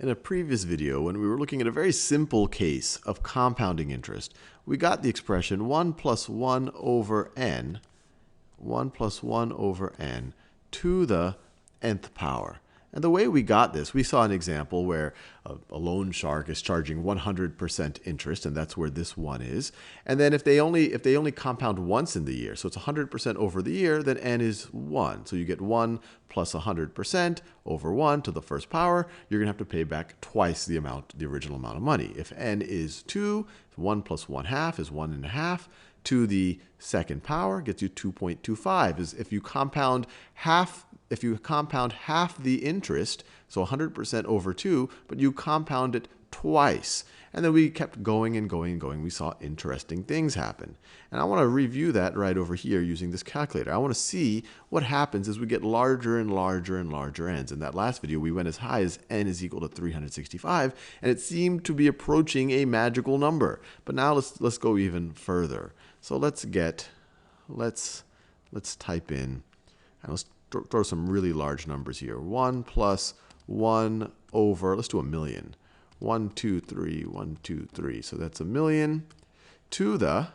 In a previous video, when we were looking at a very simple case of compounding interest, we got the expression 1 plus 1 over n, 1 plus 1 over n to the nth power. And the way we got this, we saw an example where a loan shark is charging 100% interest, and that's where this 1 is. And then if they only compound once in the year, so it's 100% over the year, then n is 1. So you get 1 plus 100% over 1 to the first power. You're going to have to pay back twice the original amount of money. If n is 2, 1 plus 1/2 is 1.5. To the second power gets you 2.25. Is if you compound half the interest, so 100% over 2, but you compound it twice. And then we kept going and going and going. We saw interesting things happen. And I want to review that right over here using this calculator. I want to see what happens as we get larger and larger and larger n's. In that last video, we went as high as n is equal to 365, and it seemed to be approaching a magical number. But now let's go even further. So let's type in, and let's throw some really large numbers here. 1 plus 1 over, let's do 1,000,000. 1, 2, 3, 1, 2, 3. So that's 1,000,000 to the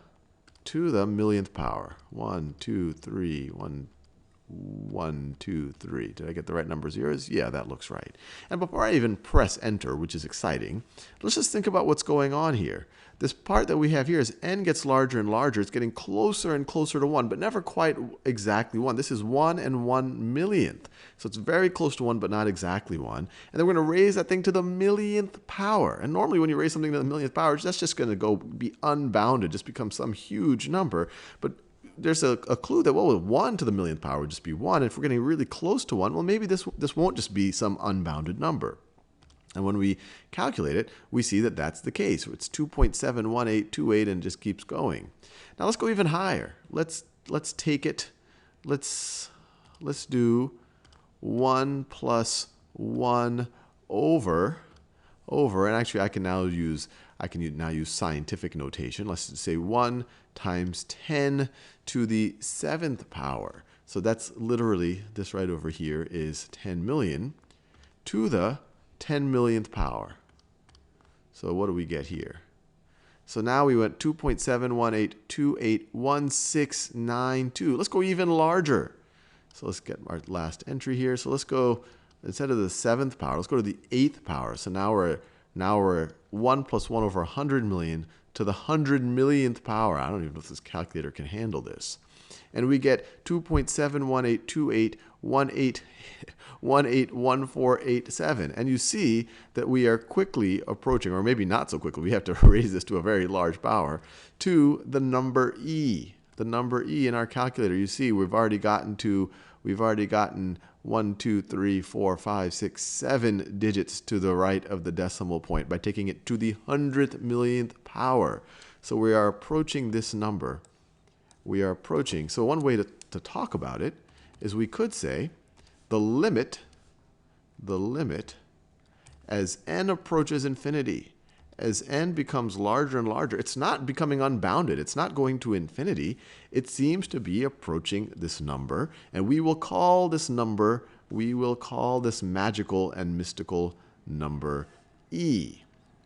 millionth power. 1, 2, 3, 1, 2, 3. Did I get the right numbers here? Yeah, that looks right. And before I even press enter, which is exciting, let's just think about what's going on here. This part that we have here is n gets larger and larger. It's getting closer and closer to 1, but never quite exactly 1. This is 1 and 1,000,000th. So it's very close to 1, but not exactly 1. And then we're going to raise that thing to the millionth power. And normally when you raise something to the millionth power, that's just going to be unbounded, just become some huge number. But there's a clue that, well, 1 to the millionth power would just be 1. If we're getting really close to 1, well, maybe this won't just be some unbounded number. And when we calculate it, we see that that's the case. It's 2.71828 and just keeps going. Now let's go even higher. Let's take it. Let's do 1 plus 1 over, and actually I can now use scientific notation. Let's say 1 times 10 to the 7th power. So that's literally, this right over here is 10 million to the 10 millionth power. So what do we get here? So now we went 2.718281692. Let's go even larger. So let's get our last entry here. So let's go, instead of the 7th power, let's go to the 8th power. So now we're 1 plus 1 over 100 million to the 100 millionth power. I don't even know if this calculator can handle this. And we get 2.71828181487. And you see that we are quickly approaching, or maybe not so quickly, we have to raise this to a very large power, to the number e. The number e in our calculator. You see we've already gotten 1, 2, 3, 4, 5, 6, 7 digits to the right of the decimal point by taking it to the 100th millionth power. So we are approaching this number. We are approaching. So one way to talk about it is we could say the limit as n approaches infinity, as n becomes larger and larger, it's not becoming unbounded. It's not going to infinity. It seems to be approaching this number, and we will call this magical and mystical number e.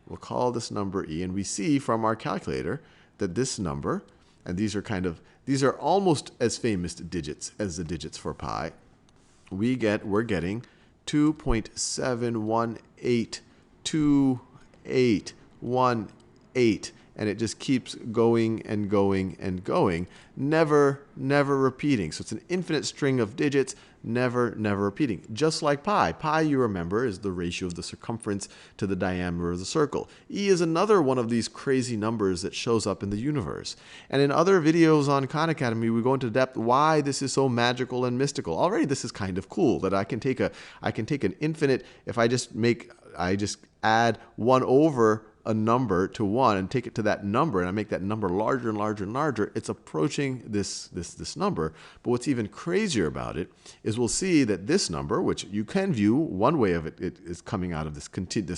We'll call this number e, and we see from our calculator that this number, and these are almost as famous digits as the digits for pi. We're getting 2.7182818, and it just keeps going and going and going, never repeating. So it's an infinite string of digits, never repeating. Just like pi. Pi, you remember, is the ratio of the circumference to the diameter of the circle. E is another one of these crazy numbers that shows up in the universe. And in other videos on Khan Academy, we go into depth why this is so magical and mystical. Already this is kind of cool that I can take an infinite, if I just add 1 over a number to 1 and take it to that number, and I make that number larger and larger and larger, it's approaching this number. But what's even crazier about it is we'll see that this number, which you can view one way of it is coming out of this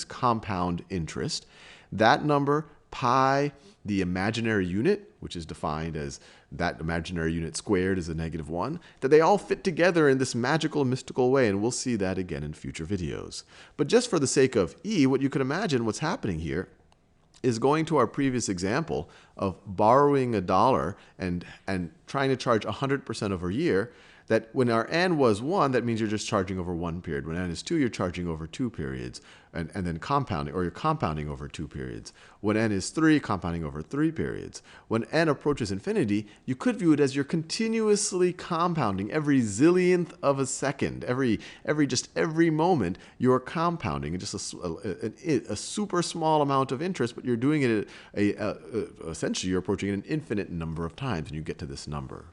compound interest, that number, pi, the imaginary unit, which is defined as that imaginary unit squared is a -1, that they all fit together in this magical, mystical way, and we'll see that again in future videos. But just for the sake of E, what you could imagine what's happening here is going to our previous example of borrowing $1 and trying to charge 100% over a year, that when our n was 1, that means you're just charging over 1 period. When n is 2, you're charging over 2 periods, and then compounding, or you're compounding over 2 periods. When n is 3, compounding over 3 periods. When n approaches infinity, you could view it as you're continuously compounding every zillionth of a second. Every moment, you're compounding just a super small amount of interest, but you're doing it at essentially you're approaching an infinite number of times, and you get to this number.